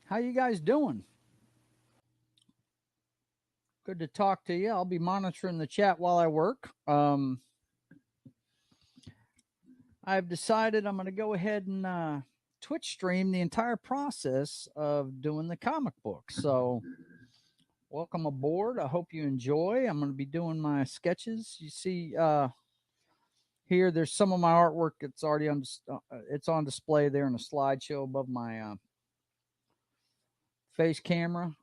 How you guys doing? Good to talk to you. I'll be monitoring the chat while I work. I've decided I'm going to go ahead and Twitch stream the entire process of doing the comic book. So, welcome aboard. I hope you enjoy. I'm going to be doing my sketches. You see here, there's some of my artwork. It's already on. It's on display there in a slideshow above my face camera.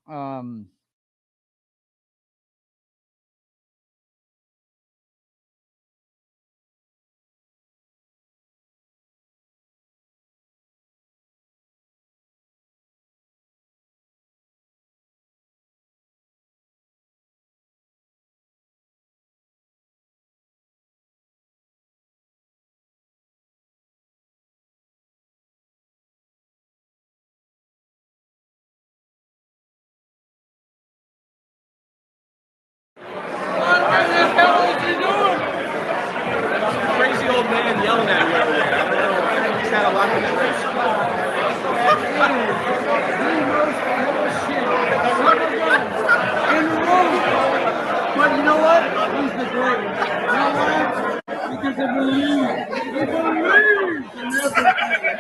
Crazy old man yelling at me over there. I don't know. He's had a lot of But you know what? He's the great. You know why? Because I believe. He believes in everything.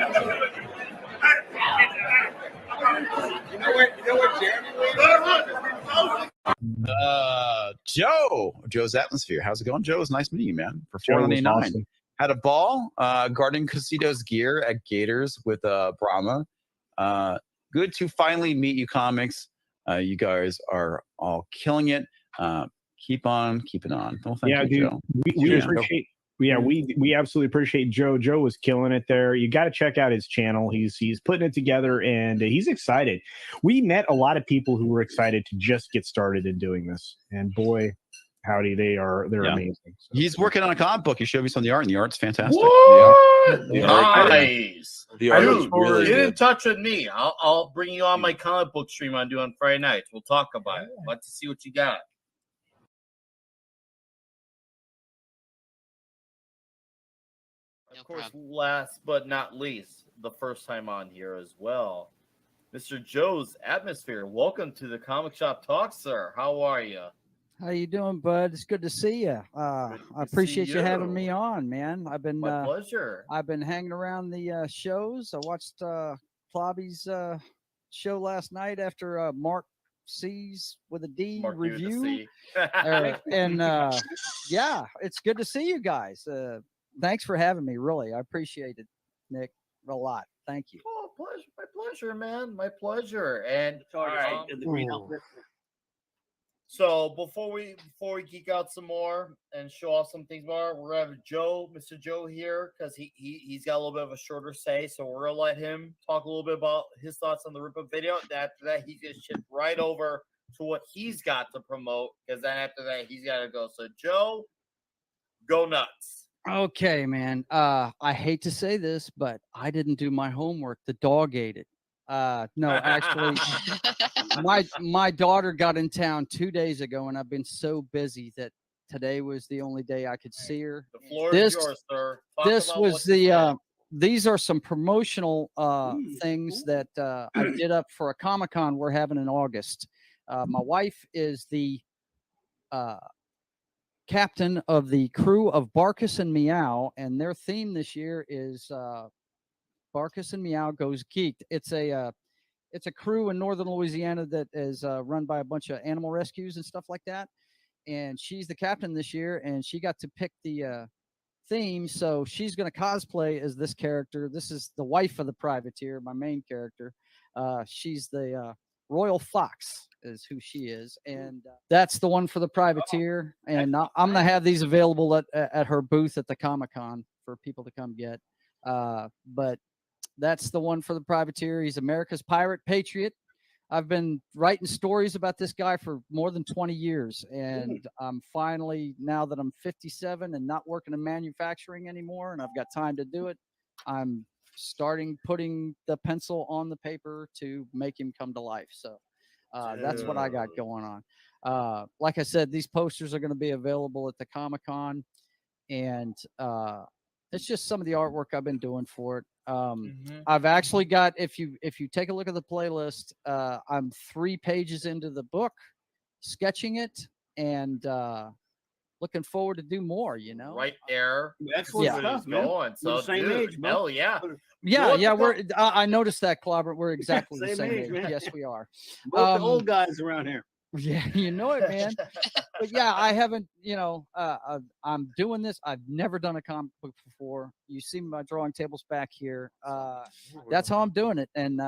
You know what, Jeremy? Joe's Atmosphere. How's it going, Joe? It's nice meeting you, man. For $4.99. Awesome. Had a ball guarding Casitos gear at Gators with Brahma. Good to finally meet you, comics. You guys are all killing it. Keep on keeping on. Well, thank you, dude. Joe. We appreciate. Yeah, we absolutely appreciate Joe. Joe was killing it there. You got to check out his channel. He's putting it together and he's excited. We met a lot of people who were excited to just get started in doing this, and boy, howdy, they're amazing. So, he's working on a comic book. He showed me some of the art, and the art's fantastic. What? Yeah. Nice. The art is really get good. in touch with me. I'll bring you on my comic book stream I do on Friday nights. We'll talk about it. I'd like to see what you got. Of course, last but not least, the first time on here as well, Mr. Joe's Atmosphere. Welcome to the Comic Shop Talk, sir. How are you? How you doing, bud? It's good to see you. I appreciate you having me on, man. I've been my pleasure. I've been hanging around the shows. I watched Plobby's show last night after Mark C's with a D Mark review, and yeah, it's good to see you guys. Thanks for having me. Really, I appreciate it, Nick, a lot. Thank you. Oh, pleasure. My pleasure, man. My pleasure. And all right. In the green outfit. So before we geek out some more and show off some things more, we're gonna have Joe, Mr. Joe here, because he's got a little bit of a shorter say. So we're gonna let him talk a little bit about his thoughts on the rip-up video. And after that, he's gonna shift right over to what he's got to promote, because then after that he's gotta go. So Joe, go nuts. Okay, man. I hate to say this, but I didn't do my homework. The dog ate it. No, actually, my daughter got in town 2 days ago, and I've been so busy that today was the only day I could see her. The floor is yours, sir. This was the these are some promotional things that I did up for a Comic-Con we're having in August. My wife is the captain of the crew of Barkus and Meow, and their theme this year is Barkus and Meow Goes Geek'd. It's a crew in northern Louisiana that is run by a bunch of animal rescues and stuff like that. And she's the captain this year, and she got to pick the theme. So she's going to cosplay as this character. This is the wife of the privateer, my main character. She's the Royal Fox is who she is. And that's the one for the privateer. And I'm going to have these available at her booth at the Comic-Con for people to come get. But that's the one for the privateer. He's America's pirate, Patriot. I've been writing stories about this guy for more than 20 years. And I'm finally, now that I'm 57 and not working in manufacturing anymore, and I've got time to do it, I'm starting putting the pencil on the paper to make him come to life. So that's what I got going on. Like I said, these posters are going to be available at the Comic-Con. And it's just some of the artwork I've been doing for it. I've actually got, if you take a look at the playlist, I'm 3 pages into the book, sketching it, and looking forward to do more. Right there. Excellent Yeah. stuff, man. Going. We're So, the same dude, age, bro. hell yeah. Yeah, we're. I noticed that, Clobber. We're exactly the Same same age, age. man. Yes, we are. Both the old guys around here. Yeah, you know it, man. But yeah, I haven't. I'm doing this. I've never done a comic book before. You see my drawing tables back here. That's how I'm doing it, and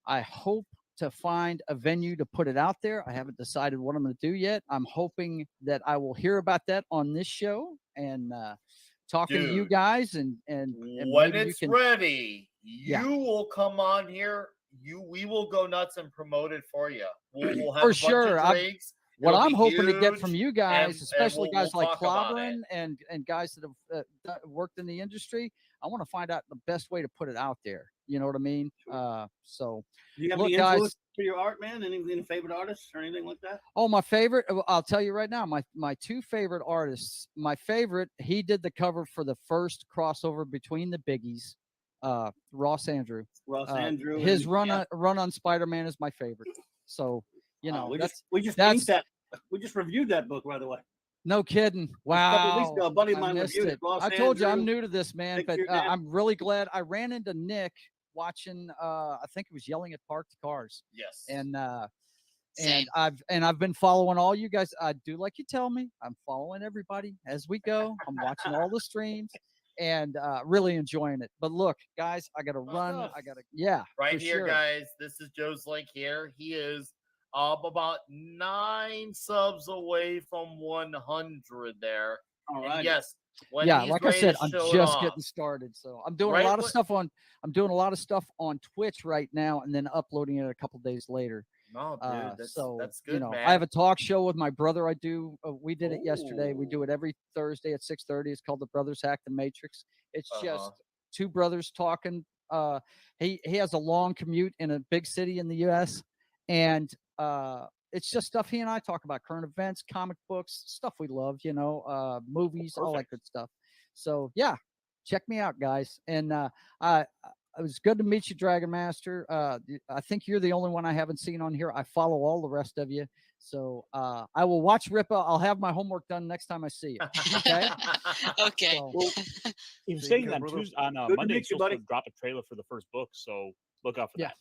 I hope to find a venue to put it out there. I haven't decided what I'm going to do yet. I'm hoping that I will hear about that on this show and talking to you guys, and when maybe it's ready, you will come on here. We will go nuts and promote it for you. We'll have for a sure. bunch of drinks. What It'll I'm be hoping to get huge, from you guys, especially we'll guys like talk about Clobbering and guys that have worked in the industry, I want to find out the best way to put it out there. You know what I mean? So, do you have look, any guys, influence for your art, man? Any favorite artists or anything like that? Oh, my favorite. I'll tell you right now. My 2 favorite artists. My favorite. He did the cover for the first crossover between the Biggies. Ross Andrew. Andrew. His run on Spider-Man is my favorite. So we just reviewed that book, by the way. No kidding. Wow. A couple of weeks ago, a buddy of I mine missed reviewed it. it. I told you I'm new to this, man, but I'm really glad. I ran into Nick watching. I think it was Yelling at Parked Cars. Yes. And I've been following all you guys. I do like you tell me. I'm following everybody as we go. I'm watching all the streams and really enjoying it. But look, guys, I gotta run. I gotta right here, sure. guys. This is Joe's link here. He is about 9 subs away from 100 there. All and right. Yes. Like I said, I'm just getting started. So I'm doing a lot of stuff on. I'm doing a lot of stuff on Twitch right now, and then uploading it a couple days later. No, dude, that's good, man. I have a talk show with my brother. I do. We did it yesterday. We do it every Thursday at 6:30. It's called The Brothers Hack the Matrix. It's just 2 brothers talking. He has a long commute in a big city in the U.S. and it's just stuff he and I talk about: current events, comic books, stuff we love. Movies, all that good stuff. So yeah, check me out, guys. And it was good to meet you, Dragon Master. I think you're the only one I haven't seen on here. I follow all the rest of you. So I will watch Ripa. I'll have my homework done next time I see you. Okay. Okay. So, you're saying that Tuesday, on Monday, you, buddy. drop a trailer for the first book, so look out for that.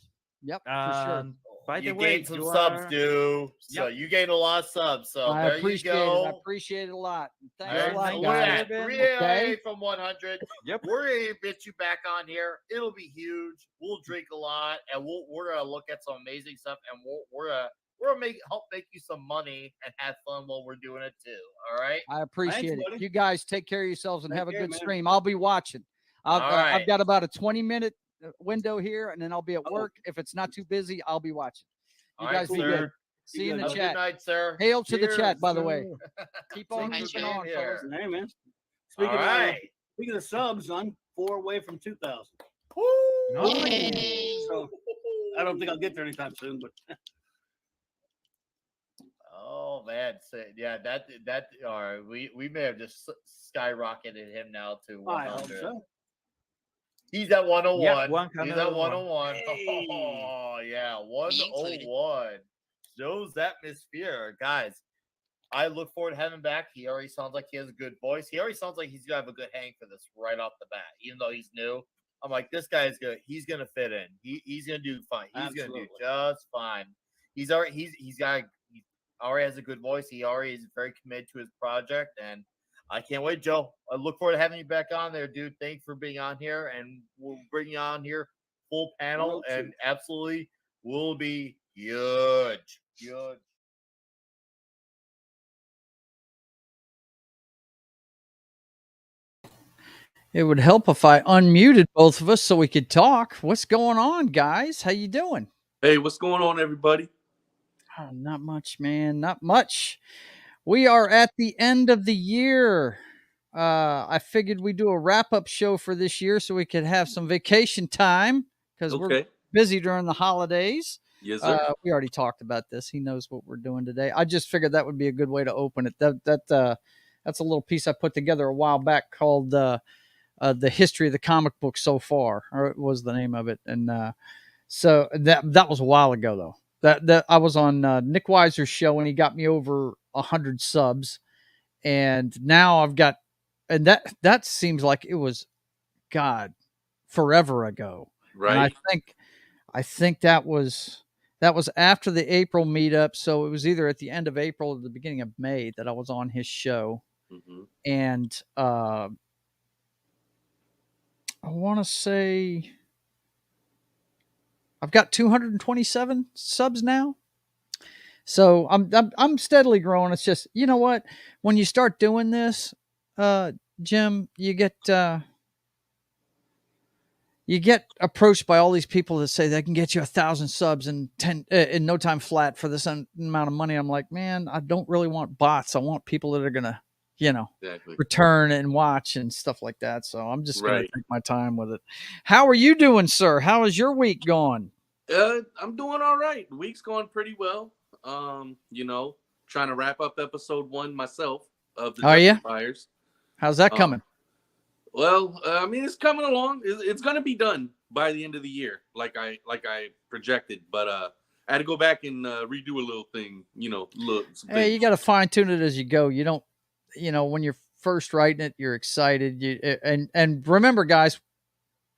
Yep, for sure. By the you way, gained some subs, dude. So you gained a lot of subs. So I there appreciate you go. it. I appreciate it a lot. Thanks There's a lot, we're guys. at 3 Okay. from 100. Yep. We're gonna get you back on here. It'll be huge. We'll drink a lot, and we're gonna look at some amazing stuff, and we're gonna help make you some money and have fun while we're doing it too. All right. I appreciate it. buddy. You guys take care of yourselves and Take have a care, good man. stream. I'll be watching. All right. I've got about a 20-minute window here, and then I'll be at work. If it's not too busy, I'll be watching. You All guys right, be sir. good. See you in the Have a chat. Good night, sir. Hail to the chat, Cheers, by the sir. way. Keep on Thank keeping you, on, here. fellas. Hey, man. All right. Speaking of subs, I'm 4 away from 2,000. So I don't think I'll get there anytime soon, but Oh man, so, yeah, that all right. We may have just skyrocketed him now to I hope 100. so. He's at 101. Yeah, He's at 101. 101. Hey. Oh yeah, 101. Joe's Atmosphere, guys. I look forward to having him back. He already sounds like he has a good voice. He already sounds like he's gonna have a good hang for this right off the bat. Even though he's new, I'm like, this guy is good. He's gonna fit in. He's gonna do fine. He's gonna do Absolutely. just fine. He already has a good voice. He already is very committed to his project, and I can't wait, Joe. I look forward to having you back on there, dude. Thanks for being on here, and we'll bring you on here full panel, and absolutely will be huge. Huge. It would help if I unmuted both of us so we could talk. What's going on, guys? How you doing? Hey, what's going on, everybody? Oh, not much, man. Not much. We are at the end of the year. I figured we'd do a wrap-up show for this year so we could have some vacation time because we're busy during the holidays. Yes, sir. We already talked about this. He knows what we're doing today. I just figured that would be a good way to open it. That's a little piece I put together a while back called the history of the comic book so far, or it was the name of it. And so that was a while ago though. That I was on Nick Weiser's show and he got me over 100 subs, and now I've got, and that seems like it was God forever ago. Right. And I think that was after the April meetup, so it was either at the end of April or the beginning of May that I was on his show. Mm-hmm. And I want to say I've got 227 subs now. So I'm steadily growing. It's just, you know what? When you start doing this, Jim, you get approached by all these people that say they can get you 1,000 subs in no time flat for this amount of money. I'm like, man, I don't really want bots. I want people that are gonna, Exactly. return and watch and stuff like that. So I'm just gonna Right. take my time with it. How are you doing, sir? How is your week going? I'm doing all right. The week's going pretty well. Trying to wrap up episode 1 myself of the Justifiers. How's that coming? Well, it's coming along. It's going to be done by the end of the year, like I projected. But I had to go back and redo a little thing. Hey, you got to fine tune it as you go. You don't, when you're first writing it, you're excited. And remember, guys,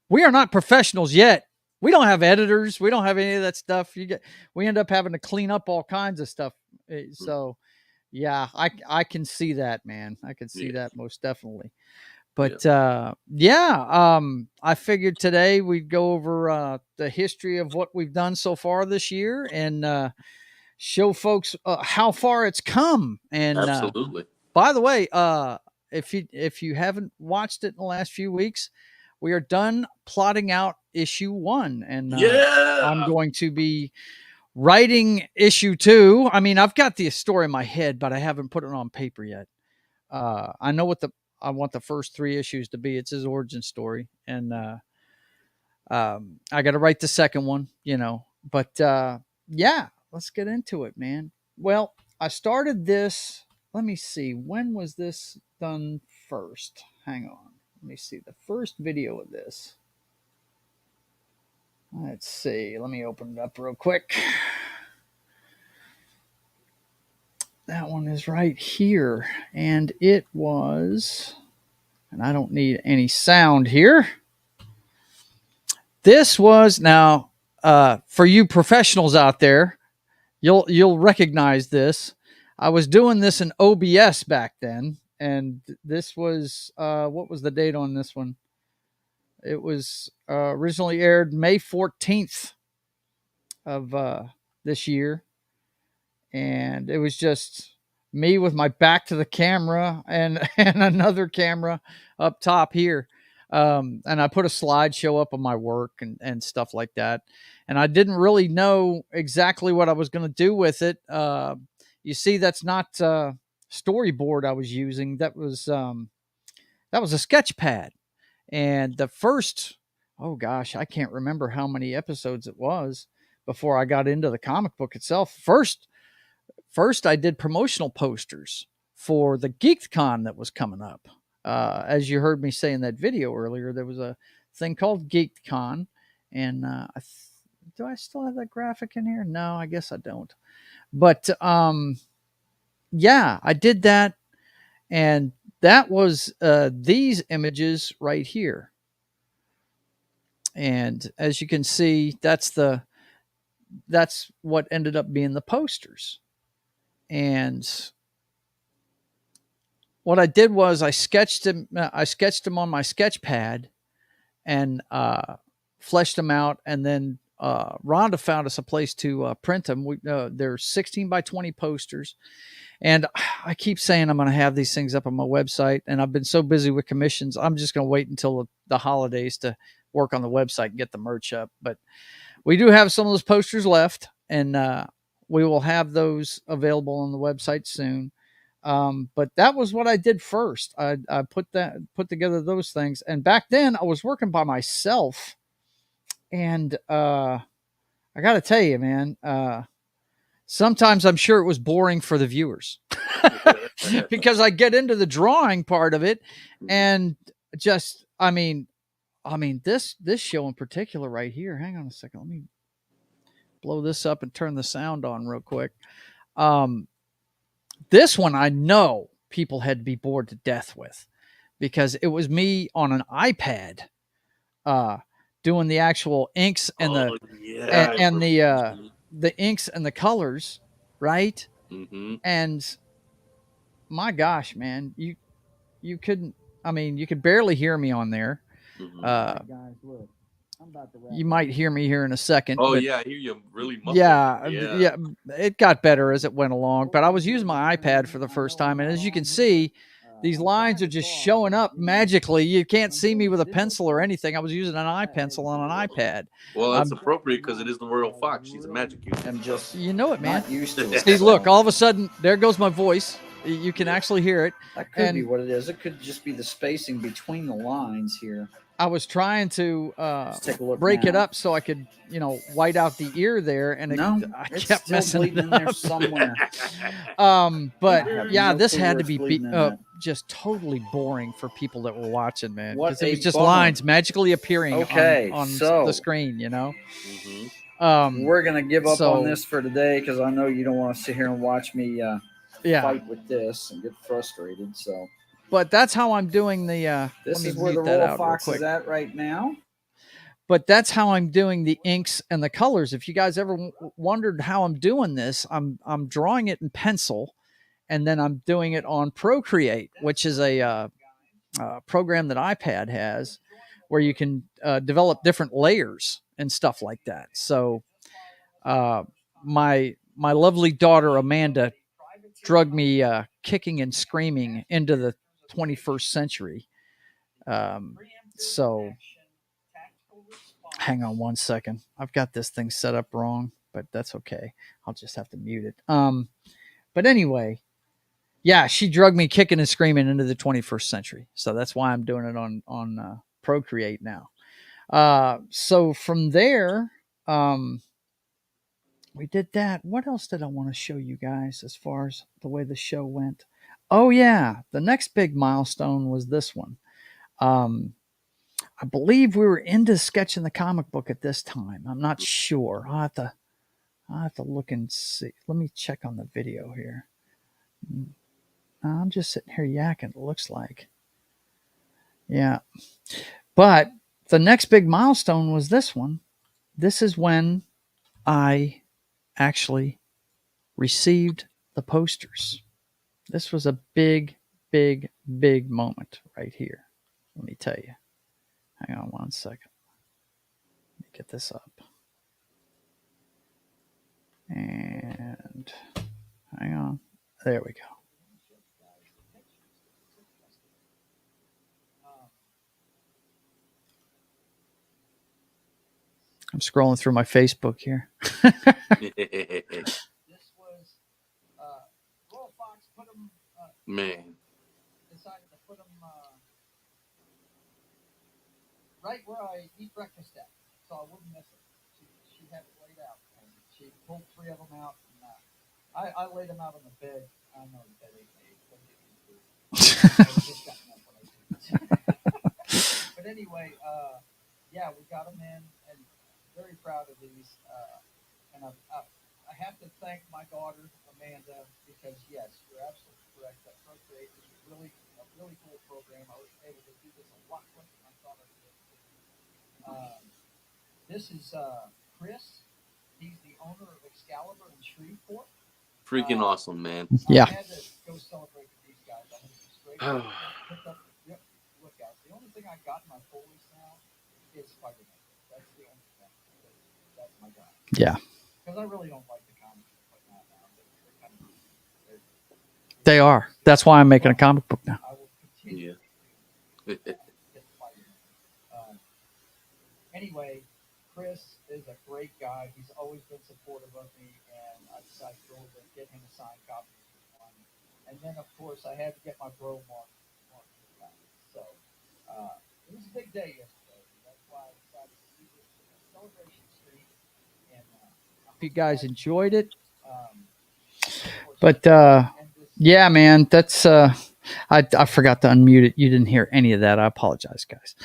we are not professionals yet. We don't have editors. We don't have any of that stuff. We end up having to clean up all kinds of stuff. So, yeah, I can see that, man. I can see that most definitely. But I figured today we'd go over the history of what we've done so far this year and show folks how far it's come. And absolutely. By the way, if you haven't watched it in the last few weeks, we are done plotting out issue 1, and I'm going to be writing issue 2. I mean, I've got the story in my head, but I haven't put it on paper yet. I know what I want the first 3 issues to be. It's his origin story, and I got to write the second one, But let's get into it, man. Well, I started this. Let me see. When was this done first? Hang on. Let me see the first video of this. Let's see. Let me open it up real quick. That one is right here. And it was, and I don't need any sound here. This was, now, for you professionals out there, you'll recognize this. I was doing this in OBS back then. And this was, what was the date on this one? It was originally aired May 14th of this year. And it was just me with my back to the camera and another camera up top here. And I put a slideshow up of my work and stuff like that. And I didn't really know exactly what I was going to do with it. You see, that's not storyboard I was using. That was a sketch pad. And the first, oh gosh, I can't remember how many episodes it was before I got into the comic book itself. First I did promotional posters for the Geek'd Con that was coming up. As you heard me say in that video earlier, there was a thing called Geek'd Con, and do I still have that graphic in here? No, I guess I don't. But I did that, and that was these images right here. And as you can see, that's what ended up being the posters. And what I did was I sketched them on my sketch pad and fleshed them out. And then Rhonda found us a place to print them. They're 16 by 20 posters. And I keep saying I'm going to have these things up on my website. And I've been so busy with commissions, I'm just going to wait until the holidays to work on the website and get the merch up. But we do have some of those posters left, and we will have those available on the website soon. But that was what I did first. I put together those things. And back then I was working by myself, and I got to tell you, man, sometimes I'm sure it was boring for the viewers because I get into the drawing part of it and just, I mean, this show in particular right here. Hang on a second. Let me blow this up and turn the sound on real quick. This one I know people had to be bored to death with, because it was me on an iPad doing the actual inks and the inks and the colors, right? Mm-hmm. And my gosh, man, you couldn't. I mean, you could barely hear me on there. Mm-hmm. Guys, look, I'm about to you might hear me here in a second. Oh but yeah, I hear you really muffled. yeah. It got better as it went along, but I was using my iPad for the first time, and as you can see, these lines are just showing up magically. You can't see me with a pencil or anything. I was using an iPencil on an iPad. Well, that's appropriate because it is the Royal Fox. She's a magic user. I'm just You know it, man. not used to it. See, look, all of a sudden, there goes my voice. You can actually hear it. That could be and- what it is. It could just be the spacing between the lines here. I was trying to Let's take a look break it now. up so I could, white out the ear there, and I it's kept still messing bleeding it in there up. somewhere. But I have yeah, no this clue had where to be it's bleeding in at. just totally boring for people that were watching, man. What Because it was a just bummer. lines magically appearing Okay, on so- the screen, Mm-hmm. We're gonna give up so- on this for today because I know you don't want to sit here and watch me fight with this and get frustrated. So But that's how I'm doing the. this let me is where the mute that Royal out real Fox quick. is at right now. But that's how I'm doing the inks and the colors. If you guys ever wondered how I'm doing this, I'm drawing it in pencil, and then I'm doing it on Procreate, which is a program that iPad has, where you can develop different layers and stuff like that. So, my lovely daughter Amanda drugged me kicking and screaming into the 21st century. So. Hang on one second. I've got this thing set up wrong, but that's okay. I'll just have to mute it. But anyway, yeah, she drugged me kicking and screaming into the 21st century. So that's why I'm doing it on Procreate now. So from there, we did that. What else did I want to show you guys as far as the way the show went? Oh yeah, the next big milestone was this one. I believe we were into sketching the comic book at this time. I'm not sure. I'll have to look and see. Let me check on the video here. I'm just sitting here yakking, it looks like. Yeah. But the next big milestone was this one. This is when I actually received the posters. This was a big, big, big moment right here. Let me tell you. Hang on one second. Let me get this up. And hang on. There we go. I'm scrolling through my Facebook here. This was Royal Fox put them Man. decided to put them right where I eat breakfast at, so I wouldn't miss it. She had it laid out, and she pulled 3 of them out, and I laid them out on the bed. I know the bed ain't made. But anyway, yeah, we got them in, and very proud of these. And I have to thank my daughter Amanda, because yes, you're absolutely correct. That Procreate is a really cool program. I was able to do this a lot quicker than I thought I would. This is Chris. He's the owner of Excalibur in Shreveport. Freaking awesome, man. Yeah. I had to go celebrate with these guys. I had to straight Oh. pick up. Yep. Look out. The only thing I got in my Foley's now is Spider-Man. That's the only thing. That's my guy. Yeah. Because I really don't like the comics right now. They're kind of, They are. That's why I'm making a comic book now. I will continue Yeah. to get Spider-Man. Anyway, Chris is a great guy. He's always been supportive of me, and I decided to go over and get him a signed copy of this one. And then, of course, I had to get my bro Mark. So it was a big day yesterday. That's why I decided to do this celebration stream. And Hope you guys enjoyed it. um, But yeah, man, that's I forgot to unmute it. You didn't hear any of that. I apologize, guys.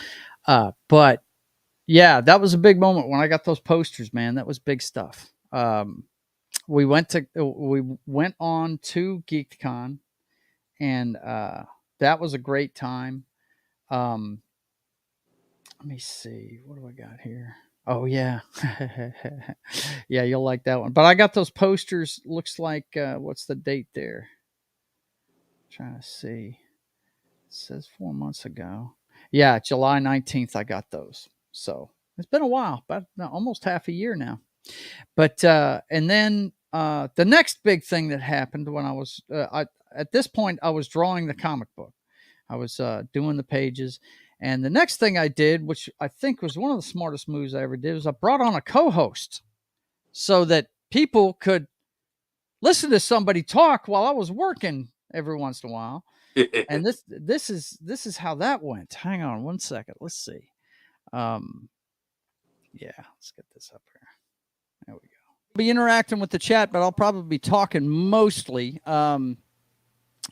But yeah, that was a big moment when I got those posters, man. That was big stuff. We went on to Geek'd Con, and that was a great time. Let me see. What do I got here? Oh, yeah. Yeah, you'll like that one. But I got those posters. Looks like, what's the date there? Trying to see. It says 4 months ago. Yeah, July 19th, I got those. So it's been a while, about almost half a year now. But, and then the next big thing that happened when I was, at this point, I was drawing the comic book. I was doing the pages. And the next thing I did, which I think was one of the smartest moves I ever did, was I brought on a co-host so that people could listen to somebody talk while I was working every once in a while. And this is how that went. Hang on one second. Let's see. Yeah, let's get this up here. There we go. I'll be interacting with the chat, but I'll probably be talking mostly.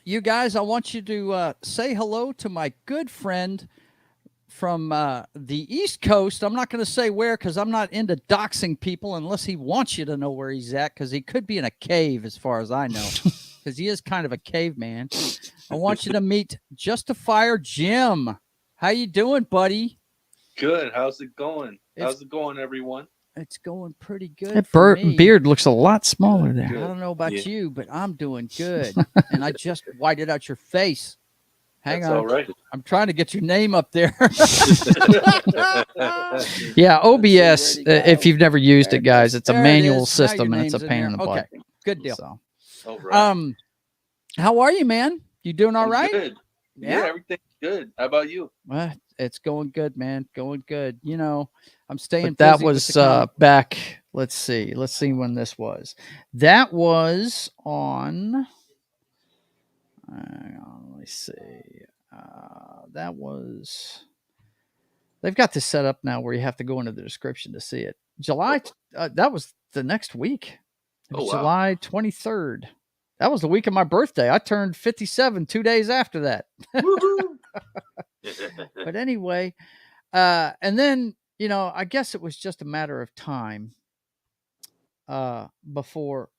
You guys, I want you to say hello to my good friend from the East Coast. I'm not going to say where because I'm not into doxing people unless he wants you to know where he's at, because he could be in a cave as far as I know, because he is kind of a caveman. I want you to meet Justifier Jim. How you doing, buddy? Good. How's it going? How's it going, everyone? It's going pretty good. That beard looks a lot smaller there. Good. I don't know about you, but I'm doing good. And I just whited out your face. Hang on. All right. I'm trying to get your name up there. Yeah, OBS, if you've never used it, guys, it's a manual system and it's a pain in the butt. Okay, good deal. All right. How are you, man? You doing all right? Good. Yeah, everything's good. How about you? Well, it's going good, man. Going good. You know, I'm staying. But that was back. Let's see when this was. That was on. Let me see. That was. They've got this set up now where you have to go into the description to see it. July. That was the next week. It was July 23rd. That was the week of my birthday. I turned 57 2 days after that. But anyway, and then, you know, I guess it was just a matter of time before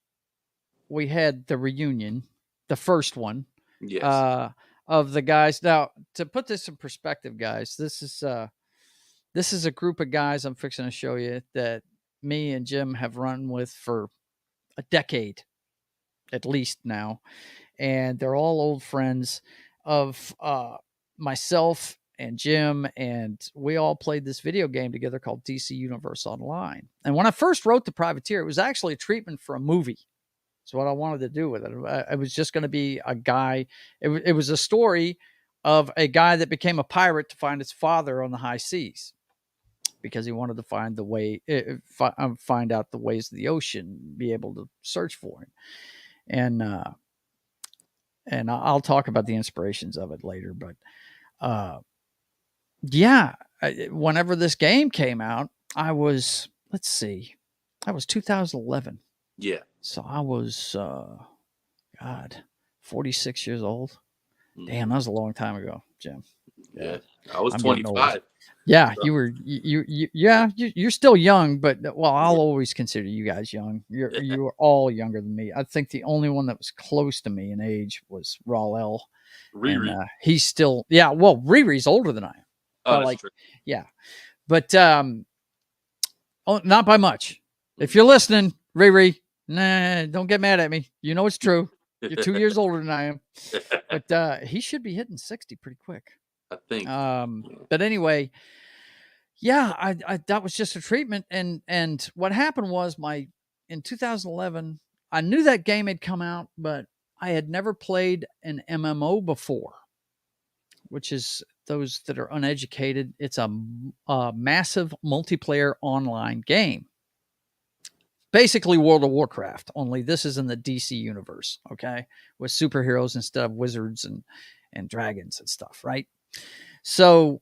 we had the reunion, the first one. Yes. Of the guys. Now, to put this in perspective, guys, this is a group of guys I'm fixing to show you that me and Jim have run with for a decade at least now, and they're all old friends of myself and Jim, and we all played this video game together called DC Universe Online. And when I first wrote the Privateer, it was actually a treatment for a movie. It's what I wanted to do with it. It was just going to be a guy. It was a story of a guy that became a pirate to find his father on the high seas, because he wanted to find the way, find out the ways of the ocean, be able to search for him. And I'll talk about the inspirations of it later. But yeah, whenever this game came out, I was 2011. Yeah. So I was, 46 years old. Damn, that was a long time ago, Jim. Yeah, I was 25. Yeah, you were. You're still young, but I'll always consider you guys young. You were all younger than me. I think the only one that was close to me in age was Raul. Riri. And, he's still, Riri's older than I am. Oh, that's true. Yeah, but not by much. If you're listening, Riri, don't get mad at me. You know it's true. You're 2 years older than I am. But he should be hitting 60 pretty quick, I think. But anyway, yeah, I that was just a treatment. And what happened was in 2011, I knew that game had come out, but I had never played an MMO before, which is those that are uneducated. It's a massive multiplayer online game. Basically World of Warcraft, only this is in the DC universe, okay? With superheroes instead of wizards and dragons and stuff, right? So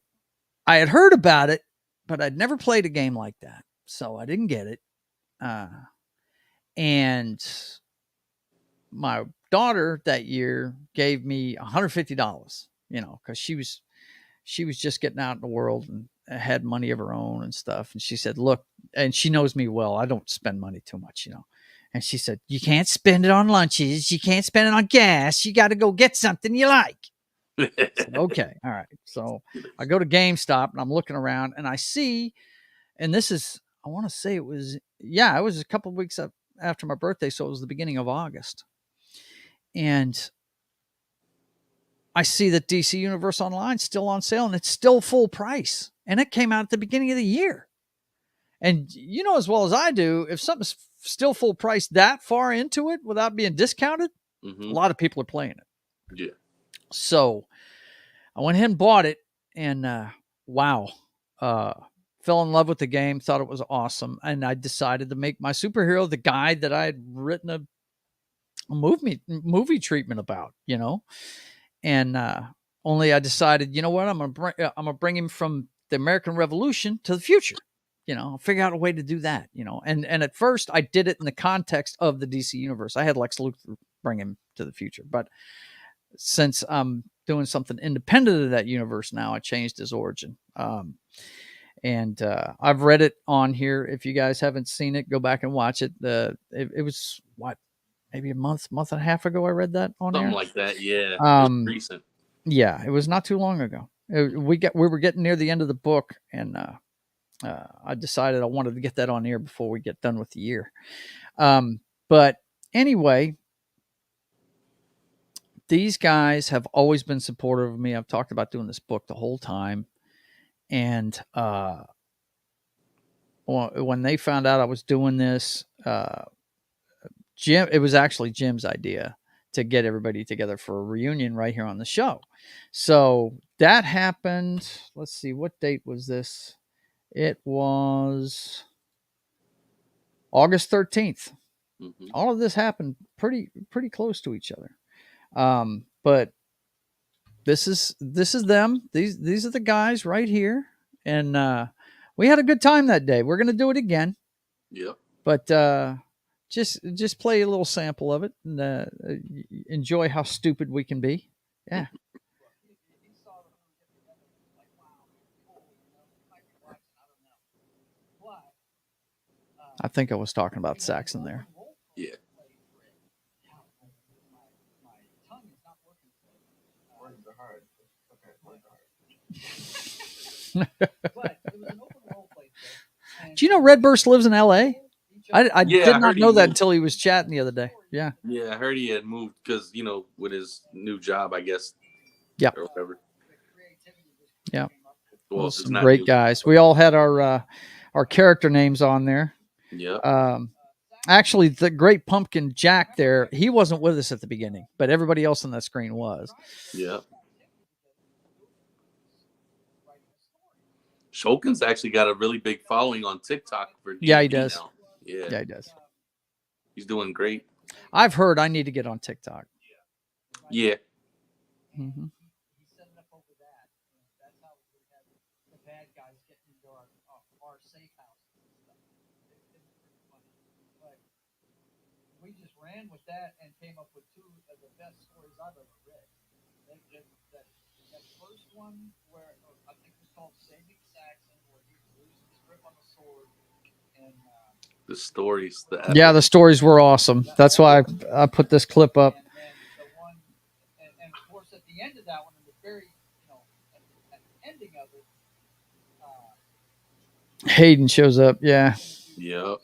I had heard about it, but I'd never played a game like that. So I didn't get it. And my daughter that year gave me $150, because she was just getting out in the world and had money of her own and stuff. And she said, look, and she knows me well. I don't spend money too much, And she said, you can't spend it on lunches. You can't spend it on gas. You got to go get something you like. I said, okay. All right. So I go to GameStop and I'm looking around and I see, and this is, I want to say it was a couple of weeks after my birthday. So it was the beginning of August. And I see that DC Universe Online is still on sale and it's still full price. And it came out at the beginning of the year. And as well as I do, if something's still full price that far into it without being discounted, a lot of people are playing it. Yeah. So I went ahead and bought it and wow. Fell in love with the game, thought it was awesome. And I decided to make my superhero the guy that I had written a movie treatment about, And only I decided, you know what, I'm gonna bring him from the American Revolution to the future. I'll figure out a way to do that. And at first I did it in the context of the DC universe. I had Lex Luthor bring him to the future, but since I'm doing something independent of that universe now, I changed his origin. And I've read it on here. If you guys haven't seen it, go back and watch it. It was maybe a month and a half ago I read that on Something air. like that, yeah. It was recent. Yeah, it was not too long ago. We were getting near the end of the book, and I decided I wanted to get that on air before we get done with the year. But anyway, these guys have always been supportive of me. I've talked about doing this book the whole time, and when they found out I was doing this, Jim, it was actually Jim's idea to get everybody together for a reunion right here on the show. So that happened. Let's see, what date was this? It was August 13th. All of this happened pretty close to each other. But this is them. These are the guys right here. And we had a good time that day. We're going to do it again. Yep. But just play a little sample of it and enjoy how stupid we can be. Yeah. I think I was talking about Saxon there. Yeah. Do you know Redburst lives in L.A.? I did not know that until he was chatting the other day. Yeah. Yeah, I heard he had moved because, with his new job, I guess. Yeah. Or whatever. Yeah. Well, some great guys. We all had our character names on there. Yeah. Actually, the Great Pumpkin Jack there, he wasn't with us at the beginning, but everybody else on that screen was. Yeah. Shulkin's actually got a really big following on TikTok for D&D he does. now. Yeah, he does. He's doing great. I've heard I need to get on TikTok. Yeah. Mm-hmm. We just ran with that and came up with two of the best stories I've ever read. That first one where I think it was called Saving Saxon, where he loses his grip on the sword, and the stories. The stories were awesome. That's why I put this clip up. And the one, and of course at the end of that one, in the very, at the ending of it, Hayden shows up. Yeah. Yep.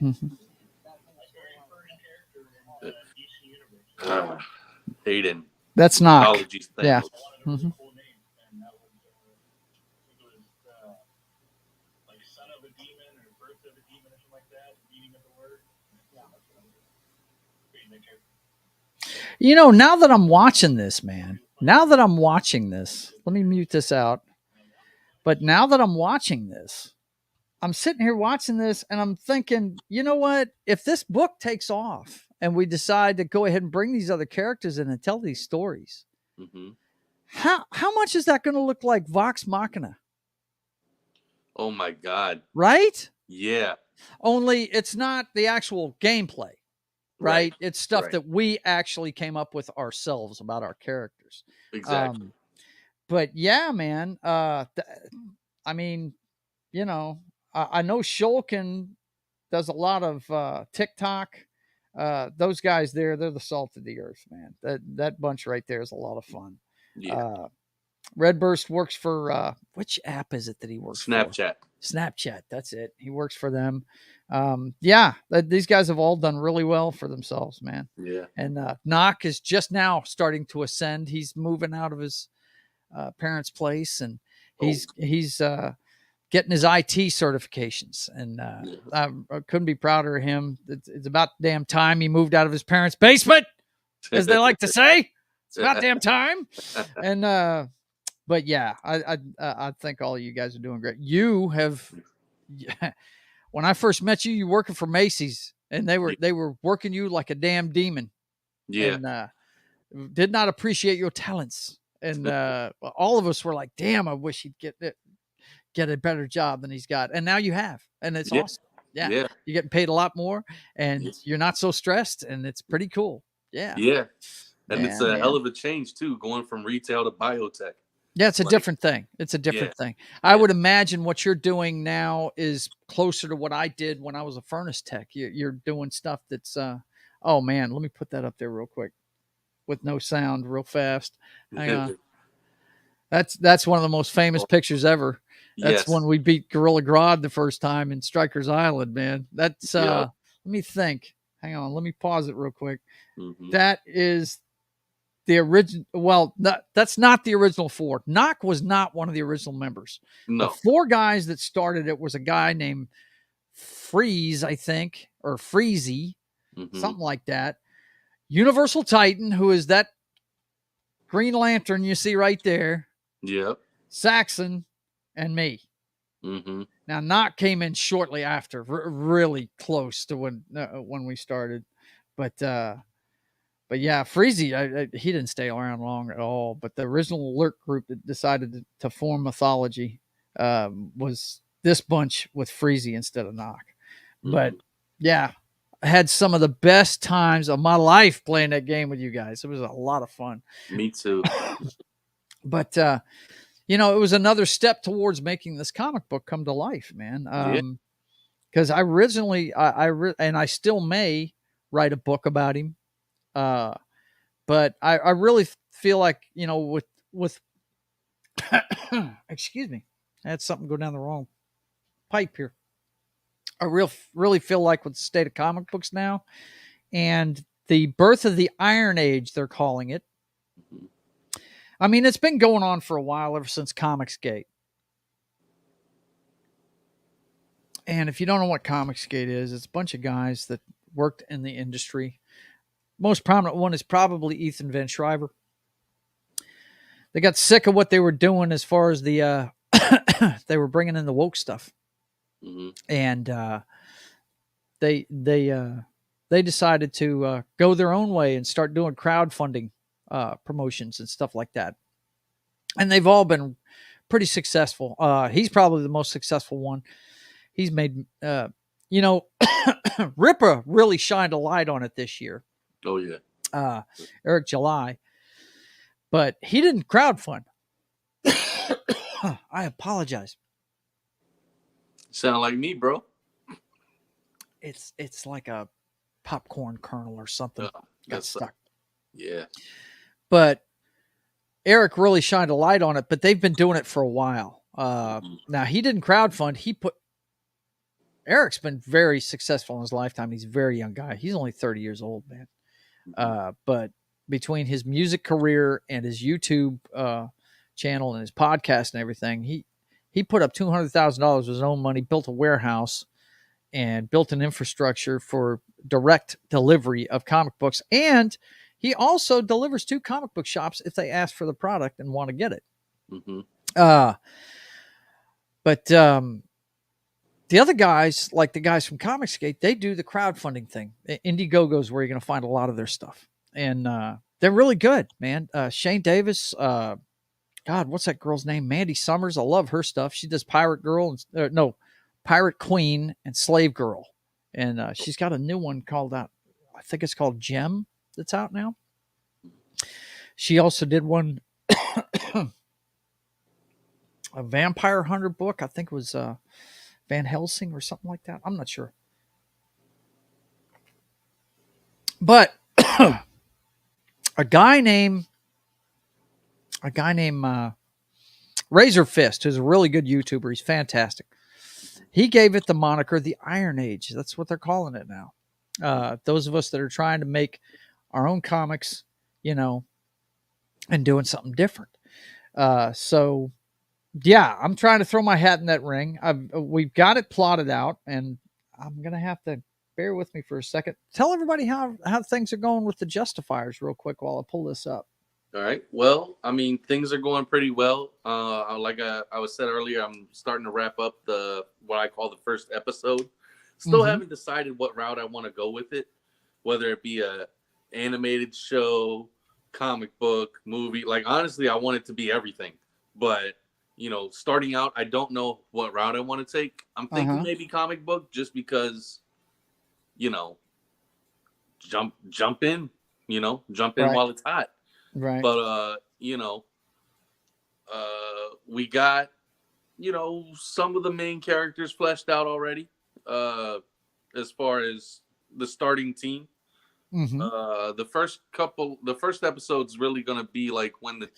Mm-hmm. Hayden. That's not. Apologies. Yeah. Mm-hmm. Now that I'm watching this, man, let me mute this out. But now that I'm watching this, I'm sitting here watching this and I'm thinking, you know what? If this book takes off and we decide to go ahead and bring these other characters in and tell these stories, how much is that going to look like Vox Machina? Oh my God. Right? Yeah. Only it's not the actual gameplay. right? It's stuff Right. that we actually came up with ourselves about our characters. Exactly. But yeah, man, I mean, you know, I know Shulkin does a lot of TikTok. Those guys there, they're the salt of the earth, man. That bunch right there is a lot of fun. Yeah. Redburst works for which app is it that he works Snapchat. for? Snapchat. That's it. He works for them. Yeah, these guys have all done really well for themselves, man. Yeah. And Knock is just now starting to ascend. He's moving out of his parents' place, and he's getting his IT certifications, and I couldn't be prouder of him. It's about damn time he moved out of his parents' basement, as they like to say. It's about damn time. And but yeah, I think all of you guys are doing great. You have, when I first met you, you working for Macy's, and they were working you like a damn demon. Yeah. And did not appreciate your talents. And all of us were like, damn, I wish he'd get a better job than he's got. And now you have, and it's awesome. Yeah. You're getting paid a lot more, and you're not so stressed, and it's pretty cool. Yeah. Yeah. And it's a hell of a change too, going from retail to biotech. Yeah, it's a different thing. It's a different thing. I would imagine what you're doing now is closer to what I did when I was a furnace tech. You're doing stuff that's, oh man, let me put that up there real quick with no sound real fast. Hang on. That's one of the most famous pictures ever. That's when we beat Gorilla Grodd the first time in Strikers Island, man. That's, let me think. Hang on. Let me pause it real quick. That is the original. Well, that's not the original four. Knock was not one of the original members. No. The four guys that started it was a guy named Freeze, I think, or Freezy, something like that. Universal Titan, who is that Green Lantern you see right there. Yep. Saxon, and me. Now, Knock came in shortly after, really close to when we started, but yeah, Freezy, he didn't stay around long at all. But the original Alert group that decided to form MYTHology was this bunch with Freezy instead of Knock. But yeah, I had some of the best times of my life playing that game with you guys. It was a lot of fun. Me too. But you know, it was another step towards making this comic book come to life, man. Because I originally, and I still may write a book about him. But I really feel like, you know, with excuse me, I had something go down the wrong pipe here. I really feel like with the state of comic books now and the birth of the Iron Age, they're calling it. I mean, it's been going on for a while, ever since Comicsgate. And if you don't know what Comicsgate is, it's a bunch of guys that worked in the industry. Most prominent one is probably Ethan Van Schreiber. They got sick of what they were doing as far as the they were bringing in the woke stuff, and they decided to go their own way and start doing crowdfunding promotions and stuff like that. And they've all been pretty successful. He's probably the most successful one. He's made, you know, Ripper really shined a light on it this year. Oh yeah. Eric July, but he didn't crowdfund. I apologize. Sound like me, bro. It's like a popcorn kernel or something. Got stuck. Yeah. But Eric really shined a light on it, but they've been doing it for a while. Now he didn't crowdfund. Eric's been very successful in his lifetime. He's a very young guy. He's only 30 years old, man. But between his music career and his YouTube channel and his podcast and everything, he put up $200,000 of his own money, built a warehouse, and built an infrastructure for direct delivery of comic books. And he also delivers to comic book shops if they ask for the product and want to get it. But the other guys, like the guys from Comicsgate, they do the crowdfunding thing. Indiegogo is where you're going to find a lot of their stuff. And they're really good, man. Shane Davis, God, what's that girl's name? Mandy Summers. I love her stuff. She does Pirate Girl, Pirate Queen and Slave Girl. And she's got a new one called out. I think it's called Jim, that's out now. She also did one, a vampire hunter book. I think it was Van Helsing or something like that. I'm not sure. But a guy named Razor Fist, who's a really good YouTuber. He's fantastic. He gave it the moniker the Iron Age. That's what they're calling it now. Those of us that are trying to make our own comics, you know, and doing something different. So yeah, I'm trying to throw my hat in that ring. We've got it plotted out, and I'm gonna have to bear with me for a second. Tell everybody how things are going with the Justifiers real quick while I pull this up. All right. Well, I mean, things are going pretty well. Like I was said earlier, I'm starting to wrap up what I call the first episode. Still haven't decided what route I want to go with it, whether it be a animated show, comic book, movie. Like, honestly, I want it to be everything. But, you know, starting out, I don't know what route I want to take. I'm thinking maybe comic book, just because, you know, jump in, you know, jump in while it's hot. Right. But, you know, we got, you know, some of the main characters fleshed out already, as far as the starting team. The first episode's really going to be like when the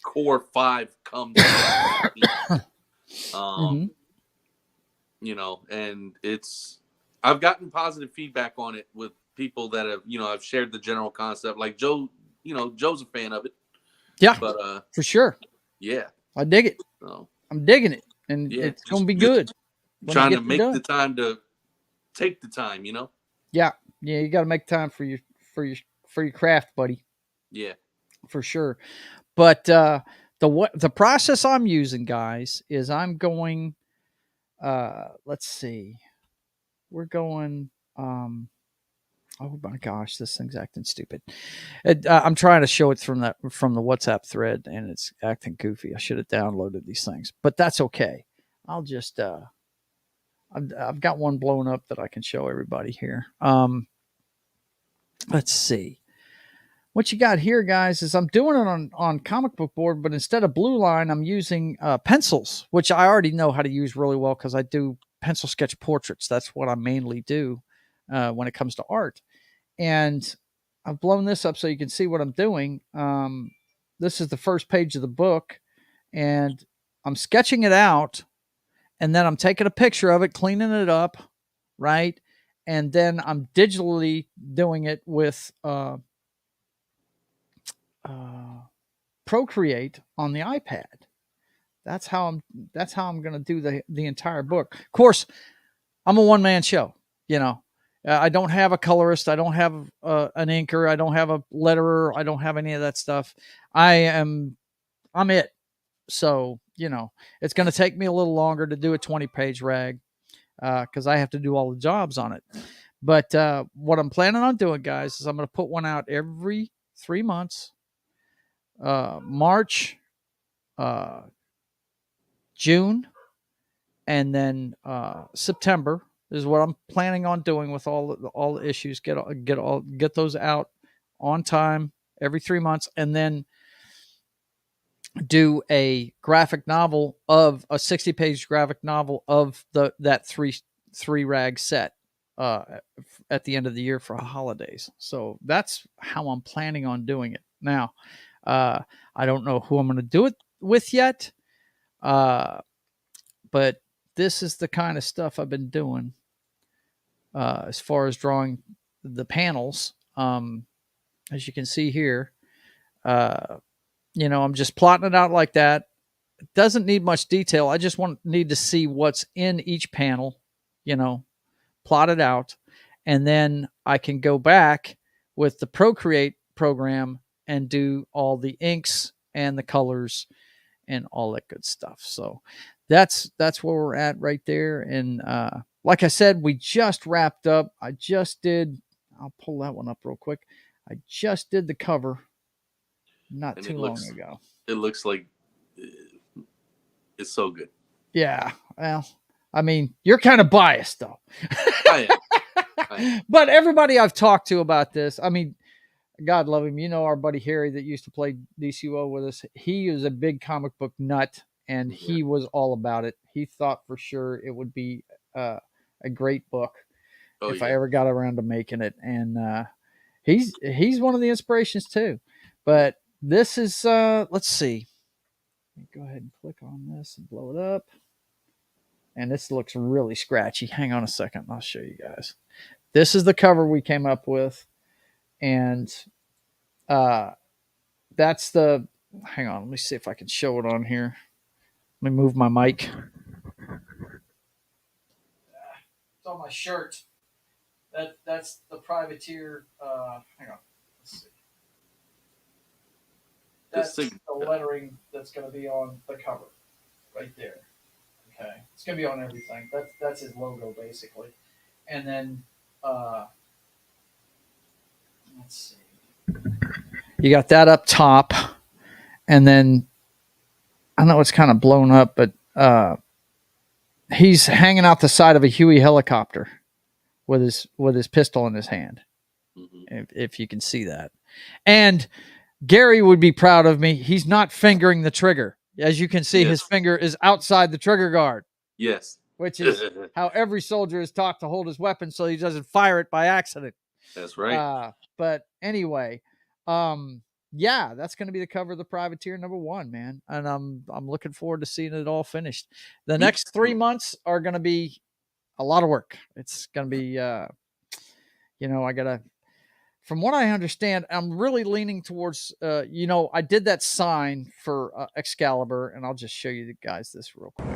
core 5 comes you know, and I've gotten positive feedback on it with people that have, you know, I've shared the general concept. Like Joe, you know, Joe's a fan of it. Yeah, but for sure. Yeah, I dig it. So, I'm digging it, and it's gonna be good. Trying to make the time to take the time, you know. Yeah, you got to make time for your craft, buddy. Yeah, for sure. But the process I'm using, guys, is I'm going. Let's see, we're going. Oh my gosh, this thing's acting stupid. I'm trying to show it from the WhatsApp thread, and it's acting goofy. I should have downloaded these things, but that's okay. I'll just I've got one blown up that I can show everybody here. Let's see. What you got here, guys, is I'm doing it on comic book board, but instead of blue line, I'm using pencils, which I already know how to use really well because I do pencil sketch portraits. That's what I mainly do when it comes to art. And I've blown this up so you can see what I'm doing. This is the first page of the book, and I'm sketching it out, and then I'm taking a picture of it, cleaning it up, right? And then I'm digitally doing it with Procreate on the iPad. That's how I'm going to do the entire book. Of course, I'm a one-man show, you know. I don't have a colorist. I don't have an inker. I don't have a letterer. I don't have any of that stuff. I'm it. So, you know, it's going to take me a little longer to do a 20-page rag because I have to do all the jobs on it. But what I'm planning on doing, guys, is I'm going to put one out every 3 months. March, June, and then September is what I'm planning on doing with all the issues. Get those out on time every 3 months, and then do a graphic novel of a 60-page graphic novel of that three rag set at the end of the year for holidays. So that's how I'm planning on doing it. Now, I don't know who I'm going to do it with yet, but this is the kind of stuff I've been doing as far as drawing the panels. As you can see here, you know, I'm just plotting it out like that. It doesn't need much detail. I just need to see what's in each panel, you know, plot it out. And then I can go back with the Procreate program and do all the inks and the colors and all that good stuff. So that's where we're at right there. And like I said, we just wrapped up. I'll pull that one up real quick. I just did the cover not too long ago. It looks like it's so good. Yeah. Well, I mean, you're kind of biased though. I But everybody I've talked to about this, I mean, God love him. You know, our buddy Harry that used to play DCO with us, he is a big comic book nut, and he was all about it. He thought for sure it would be a great book if I ever got around to making it. And he's one of the inspirations too. But this is let's see. Go ahead and click on this and blow it up. And this looks really scratchy. Hang on a second. I'll show you guys. This is the cover we came up with. And that's the, hang on, let me see if I can show it on here. Let me move my mic. It's on my shirt. That's the privateer. Hang on. Let's see. That's the lettering that's going to be on the cover, right there. Okay, it's going to be on everything. That's his logo basically, and then let's see. You got that up top, and then I know it's kind of blown up, but he's hanging out the side of a Huey helicopter with his pistol in his hand. If you can see that. And Gary would be proud of me. He's not fingering the trigger. As you can see, his finger is outside the trigger guard. Yes. Which is how every soldier is taught to hold his weapon so he doesn't fire it by accident. That's right. But anyway, yeah, that's going to be the cover of the Privateer #1, man. And I'm looking forward to seeing it all finished. The next 3 months are going to be a lot of work. It's going to be, I got to, from what I understand, I'm really leaning towards, I did that sign for Excalibur, and I'll just show you guys this real quick.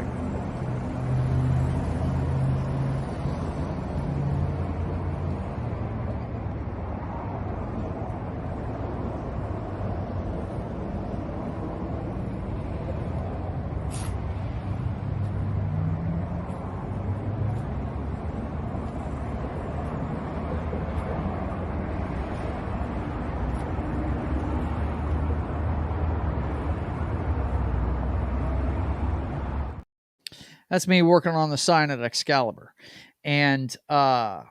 That's me working on the sign at Excalibur. And I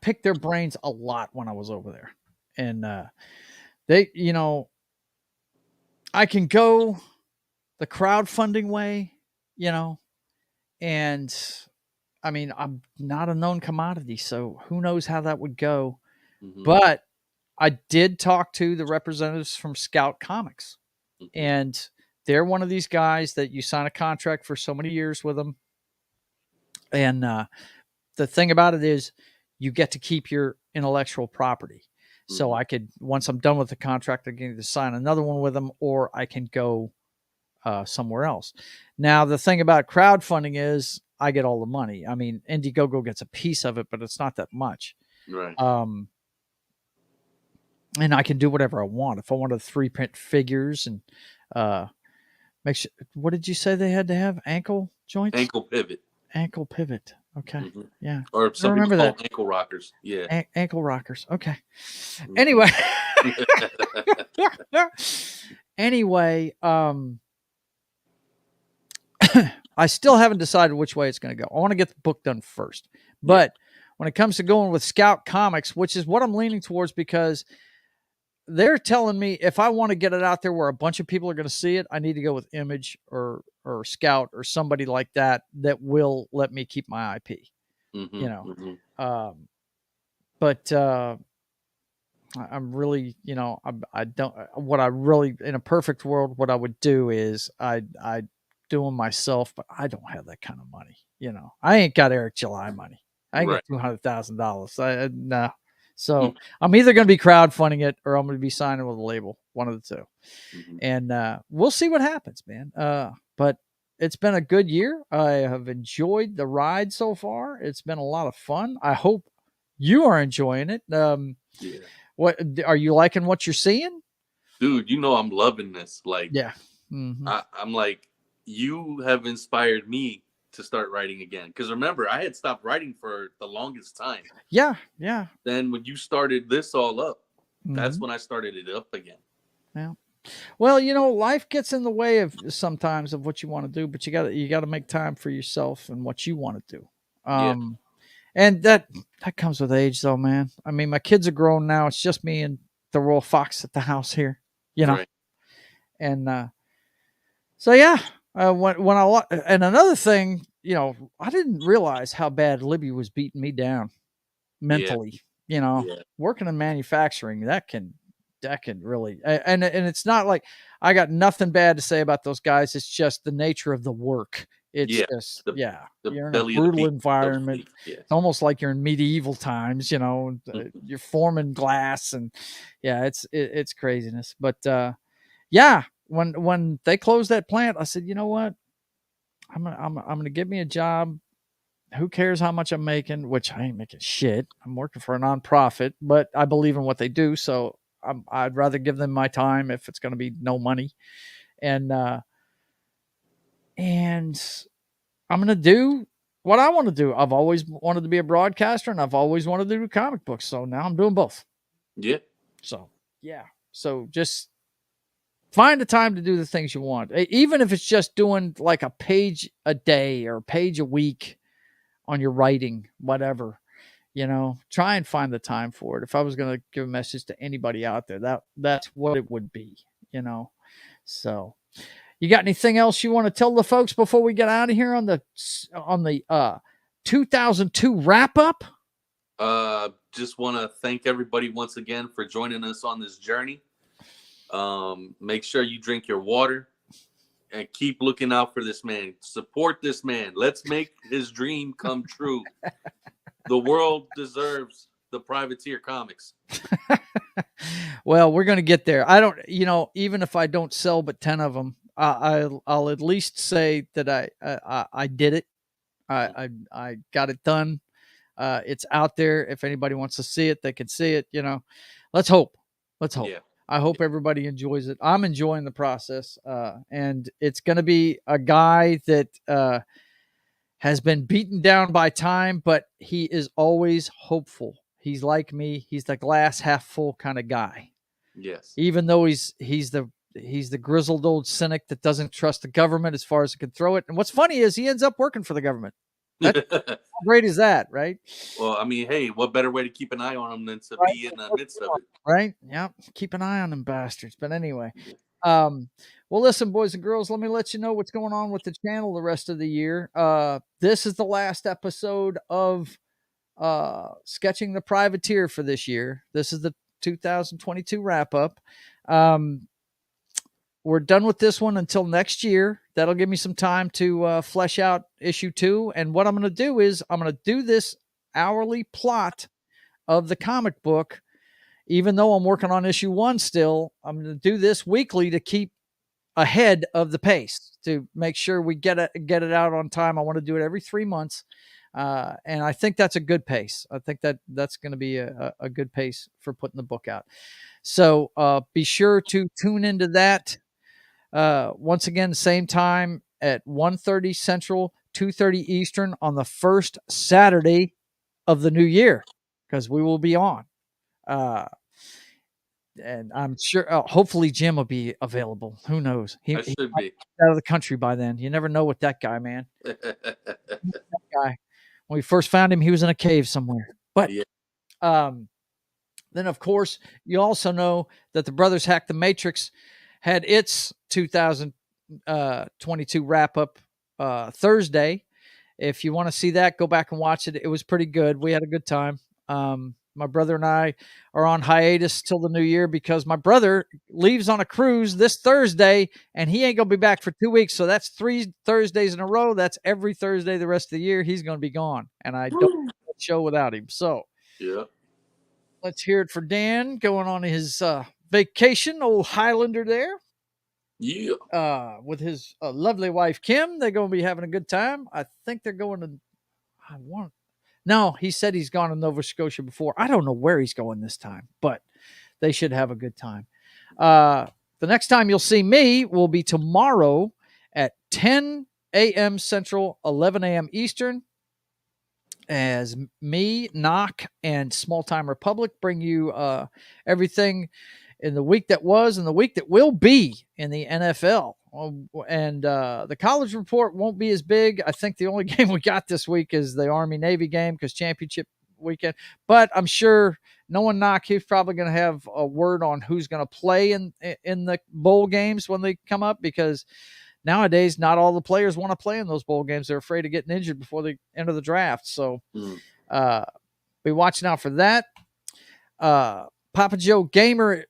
picked their brains a lot when I was over there. And they, I can go the crowdfunding way, and I mean, I'm not a known commodity, so who knows how that would go. Mm-hmm. But I did talk to the representatives from Scout Comics, and they're one of these guys that you sign a contract for so many years with them. And the thing about it is you get to keep your intellectual property. Mm-hmm. So I could, once I'm done with the contract, I can either sign another one with them or I can go somewhere else. Now, the thing about crowdfunding is I get all the money. I mean, Indiegogo gets a piece of it, but it's not that much. Right. And I can do whatever I want. If I wanted 3-print figures and make sure, what did you say they had to have? Ankle joints? Ankle pivot. Ankle pivot. Okay. Mm-hmm. Yeah. Or some people call ankle rockers. Yeah. Ankle rockers. Okay. Mm-hmm. Anyway. Anyway, I still haven't decided which way it's going to go. I want to get the book done first. But when it comes to going with Scout Comics, which is what I'm leaning towards, because they're telling me if I want to get it out there where a bunch of people are going to see it, I need to go with Image or Scout or somebody like that will let me keep my IP. Mm-hmm, But I'm really, I don't. What I really, in a perfect world, what I would do is I do them myself, but I don't have that kind of money. I ain't got Eric July money. I ain't got $200,000. No. So I'm either going to be crowdfunding it or I'm going to be signing with a label, one of the two. Mm-hmm. And we'll see what happens, man. But it's been a good year. I have enjoyed the ride so far. It's been a lot of fun. I hope you are enjoying it. What are you liking what you're seeing? Dude, I'm loving this. Like, yeah. Mm-hmm. I'm like, you have inspired me to start writing again, because remember, I had stopped writing for the longest time. Yeah. Then when you started this all up, that's when I started it up again. Yeah. Well, life gets in the way of sometimes of what you want to do, but you got to make time for yourself and what you want to do. And that comes with age, though, man. I mean, my kids are grown now. It's just me and the Royal Fox at the house here, you know. Right. And so yeah, when I and another thing, you know, I didn't realize how bad Libby was beating me down mentally. You know, working in manufacturing, that can really, and it's not like I got nothing bad to say about those guys. It's just the nature of the work. It's just you're in a brutal environment. It's almost like you're in medieval times, you know. You're forming glass, and it's craziness. But when they closed that plant, I said, you know what, I'm gonna give me a job. Who cares how much I'm making? Which I ain't making shit. I'm working for a nonprofit, but I believe in what they do, so I'd rather give them my time if it's going to be no money. And I'm going to do what I want to do. I've always wanted to be a broadcaster, and I've always wanted to do comic books. So now I'm doing both. Yeah. So, yeah. So just find the time to do the things you want. Even if it's just doing like a page a day or a page a week on your writing, whatever, you know, try and find the time for it. If I was going to give a message to anybody out there, that's what it would be, you know? So you got anything else you want to tell the folks before we get out of here on the 2002 wrap up? Just want to thank everybody once again for joining us on this journey. Make sure you drink your water and keep looking out for this man. Support this man. Let's make his dream come true. The world deserves the Privateer comics. Well, we're going to get there. I don't, you know, even if I don't sell but 10 of them, I'll at least say that I did it. I got it done. It's out there. If anybody wants to see it, they can see it. You know, let's hope. Yeah. I hope everybody enjoys it. I'm enjoying the process. And it's going to be a guy that has been beaten down by time, but he is always hopeful. He's like me. He's the glass half full kind of guy. Yes. Even though he's the grizzled old cynic that doesn't trust the government as far as it can throw it. And what's funny is he ends up working for the government. How great is that, right? Well, I mean, hey, what better way to keep an eye on him than to be in the midst of it? Right? Yeah. Keep an eye on them bastards. But anyway, well, listen, boys and girls, let me let you know what's going on with the channel the rest of the year. This is the last episode of Sketching the Privateer for this year. This is the 2022 wrap up. We're done with this one until next year. That'll give me some time to flesh out issue 2. And what I'm going to do is I'm going to do this hourly plot of the comic book. Even though I'm working on issue 1 still, I'm going to do this weekly to keep ahead of the pace, to make sure we get it out on time. I want to do it every 3 months. And I think that's a good pace. I think that's going to be a good pace for putting the book out. So be sure to tune into that. Once again, same time at 1:30 Central, 2:30 Eastern on the first Saturday of the new year, because we will be on. And I'm sure, hopefully Jim will be available. Who knows? He should be out of the country by then. You never know with that guy, man. That guy. When we first found him, he was in a cave somewhere. But then, of course, you also know that the Brothers Hack the Matrix had its 2022 wrap up Thursday. If you want to see that, go back and watch it. It was pretty good. We had a good time. My brother and I are on hiatus till the new year because my brother leaves on a cruise this Thursday and he ain't going to be back for 2 weeks. So that's 3 Thursdays in a row. That's every Thursday the rest of the year. He's going to be gone, and I don't show without him. So yeah, let's hear it for Dan going on his vacation, old Highlander there. Yeah. With his lovely wife, Kim. They're going to be having a good time. I think they're going to, no, he said he's gone to Nova Scotia before. I don't know where he's going this time, but they should have a good time. The next time you'll see me will be tomorrow at 10 a.m. Central, 11 a.m. Eastern, as me, Knock, and Small Time Republic bring you everything in the week that was and the week that will be in the NFL. And the college report won't be as big. I think the only game we got this week is the Army-Navy game because championship weekend. But I'm sure knowing Knock, he's probably going to have a word on who's going to play in the bowl games when they come up, because nowadays not all the players want to play in those bowl games. They're afraid of getting injured before they enter the draft. So be watching out for that. Papa Joe Gamer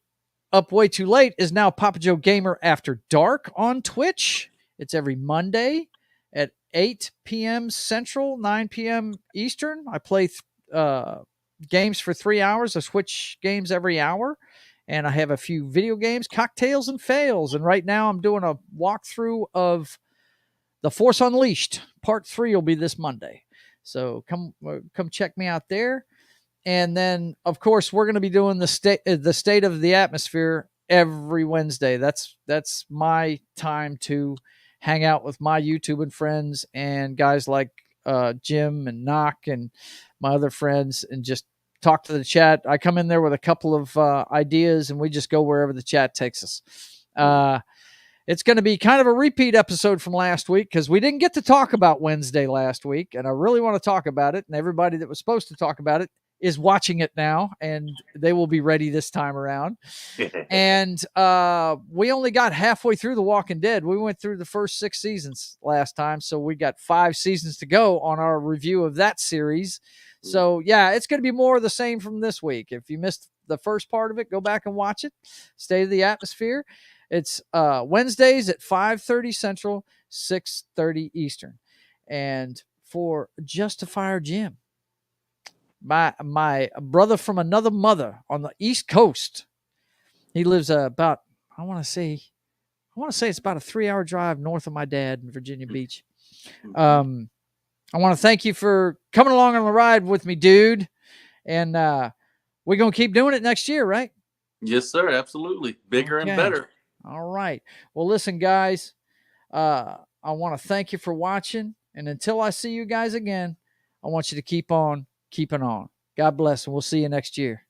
Up Way Too Late is now Papa Joe Gamer After Dark on Twitch. It's every Monday at 8 p.m. Central, 9 p.m. Eastern. I play games for 3 hours. I switch games every hour. And I have a few video games, cocktails and fails. And right now I'm doing a walkthrough of The Force Unleashed. Part 3 will be this Monday. So come check me out there. And then, of course, we're going to be doing the state of the atmosphere every Wednesday. That's my time to hang out with my YouTube and friends and guys like Jim and Knock and my other friends and just talk to the chat. I come in there with a couple of ideas and we just go wherever the chat takes us. It's going to be kind of a repeat episode from last week because we didn't get to talk about Wednesday last week, and I really want to talk about it. And everybody that was supposed to talk about it is watching it now, and they will be ready this time around. And we only got halfway through The Walking Dead. We went through the first 6 seasons last time, so we got 5 seasons to go on our review of that series. So, yeah, it's going to be more of the same from this week. If you missed the first part of it, go back and watch it. State of the Atmosphere. It's Wednesdays at 5:30 Central, 6:30 Eastern. And for Justifier Jim, my brother from another mother on the East Coast, he lives about, I want to say it's about a 3-hour drive north of my dad in Virginia Beach. I want to thank you for coming along on the ride with me, dude. And we're going to keep doing it next year, right? Yes, sir. Absolutely. Bigger and better. All right. Well, listen, guys, I want to thank you for watching. And until I see you guys again, I want you to keep on keeping on. God bless, and we'll see you next year.